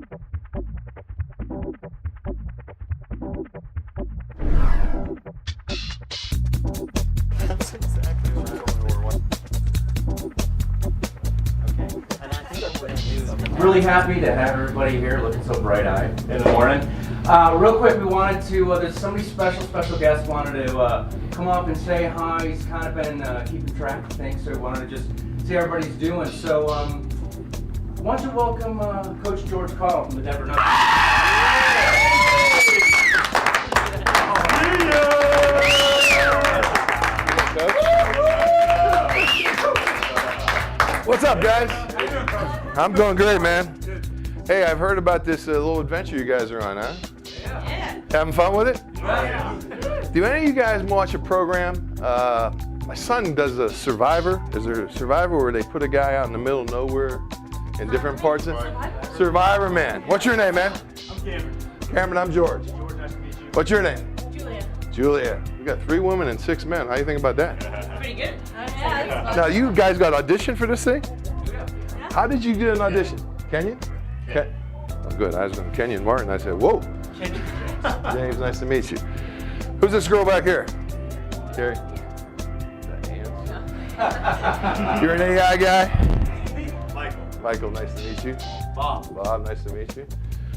Really happy to have everybody here looking so bright-eyed in the morning. Real quick, we wanted to, there's somebody special guest wanted to come up and say hi. He's kind of been keeping track of things, so we wanted to just see how everybody's doing. So, why don't you welcome Coach George Call from the Denver Nuggets. What's up, guys? I'm doing great, man. Hey, I've heard about this little adventure you guys are on, huh? Yeah. Having fun with it? Yeah. Do any of you guys watch a program? My son does a Survivor. Is there a Survivor where they put a guy out in the middle of nowhere in different parts of Survivor, man. What's your name, man? I'm Cameron. Cameron, I'm George. George, nice to meet you. What's your name? Julia. Julia. We got 3 women and 6 men. How do you think about that? Pretty good. Yeah. Now, you guys got auditioned for this thing? How did you get an audition? Kenyon? Oh, good. I was going to Kenyon Martin. I said, whoa. James, nice to meet you. Who's this girl back here? Carrie? You're an AI guy? Michael. Michael, nice to meet you. Bob. Bob, nice to meet you.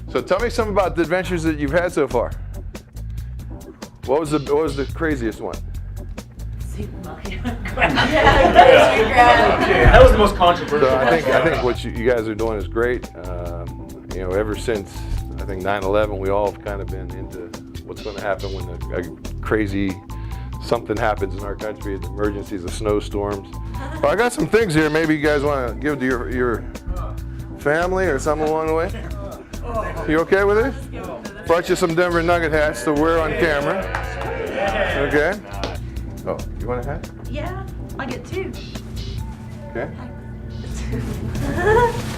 So tell me something about the adventures that you've had so far. What was the craziest one? That was the most controversial. So I think what you guys are doing is great. Ever since I think 9/11, we all have kind of been into what's going to happen when a crazy something happens in our country, the emergencies, the snowstorms. Well, I got some things here. Maybe you guys want to give to your family or something along the way. You okay with it? Brought you some Denver Nugget hats to wear on camera. Okay. Oh, you want a hat? Yeah, I get 2. Okay.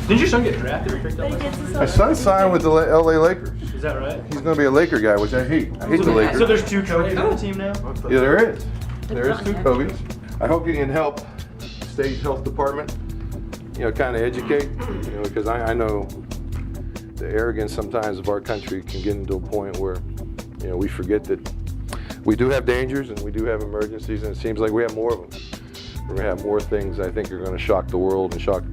Didn't your son get drafted or picked up? My son signed with the LA Lakers. Is that right? He's going to be a Laker guy, which I hate. I hate the Lakers. So there's 2 Kobe's on the team now? Yeah, there is. There is 2 Kobe's. I hope you can help state health department, kind of educate, because I know the arrogance sometimes of our country can get into a point where, we forget that we do have dangers and we do have emergencies, and it seems like we have more of them. We're going to have more things I think are going to shock the world and shock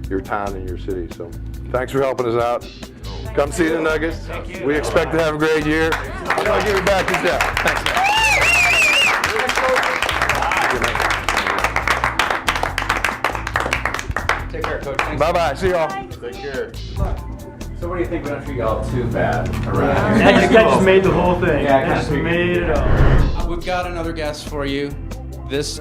your town and your city. So thanks for helping us out. Come see the Nuggets. We expect to have a great year. I'll give it back to Jeff. Thanks, man. Take care, Coach. Thanks. Bye-bye. See y'all. Take care. So what do you think? We don't treat y'all too bad around here. That just made the whole thing. Yeah, That just made it all. We've got another guest for you. This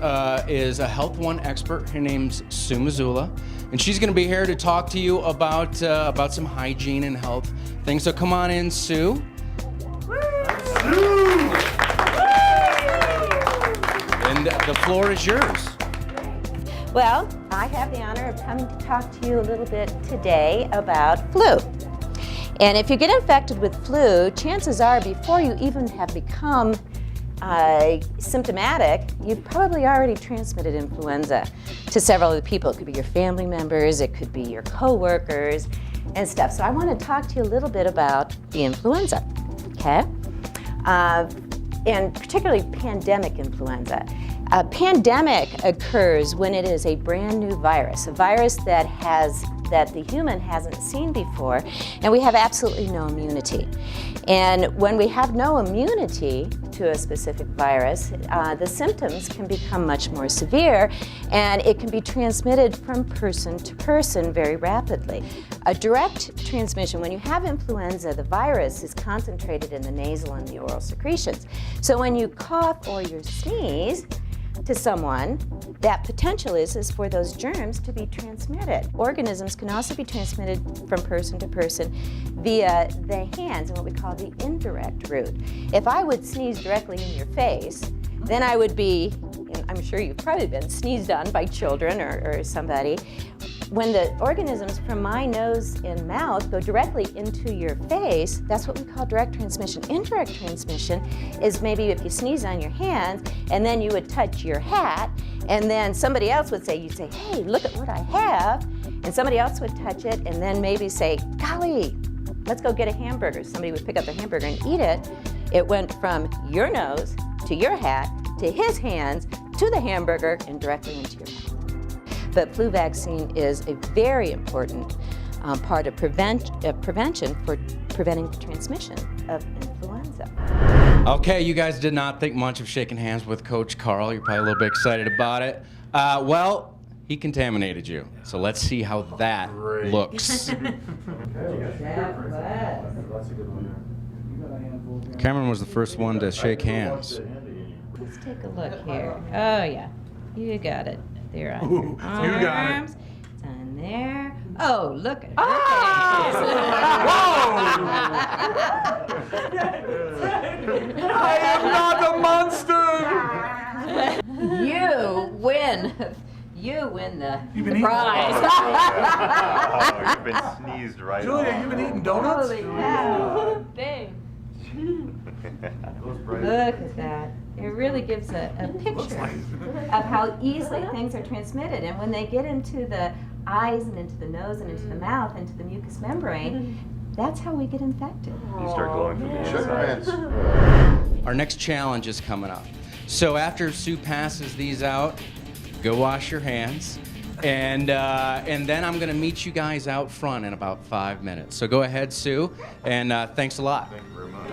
is a Health One expert. Her name's Sue Missoula, and she's going to be here to talk to you about some hygiene and health things. So come on in, Sue. And the floor is yours. Well, I have the honor of coming to talk to you a little bit today about flu. And if you get infected with flu, chances are before you even have become symptomatic, you've probably already transmitted influenza to several other people. It could be your family members, it could be your co-workers and stuff. So I want to talk to you a little bit about the influenza, okay? And particularly pandemic influenza. A pandemic occurs when it is a brand new virus, a virus that the human hasn't seen before, and we have absolutely no immunity. And when we have no immunity to a specific virus, the symptoms can become much more severe, and it can be transmitted from person to person very rapidly. A direct transmission, when you have influenza, the virus is concentrated in the nasal and the oral secretions. So when you cough or you sneeze to someone, that potential is for those germs to be transmitted. Organisms can also be transmitted from person to person via the hands, and what we call the indirect route. If I would sneeze directly in your face, then I would be, and I'm sure you've probably been sneezed on by children or somebody. When the organisms from my nose and mouth go directly into your face, that's what we call direct transmission. Indirect transmission is maybe if you sneeze on your hands and then you would touch your hat and then somebody else would say, you'd say, hey, look at what I have. And somebody else would touch it and then maybe say, golly, let's go get a hamburger. Somebody would pick up the hamburger and eat it. It went from your nose to your hat to his hands to the hamburger and directly into your mouth. But flu vaccine is a very important part of prevention for preventing the transmission of influenza. Okay, you guys did not think much of shaking hands with Coach Carl. You're probably a little bit excited about it. Well, he contaminated you. So let's see how that looks. Cameron was the first one to shake hands. Let's take a look here. Oh, yeah. You got it. There on your arms. You got it. It's on there. Oh, look at I am not a monster! You win. You win the eating prize. Oh, you've been sneezed right Julia, off. you've been eating donuts? Holy cow. Dang. Look at that. It really gives a picture of how easily things are transmitted. And when they get into the eyes and into the nose and into the mouth, into the mucous membrane, that's how we get infected. You start glowing from the Shake your inside. hands. Our next challenge is coming up. So after Sue passes these out, go wash your hands. And then I'm going to meet you guys out front in about 5 minutes. So go ahead, Sue, and thanks a lot. Thank you very much.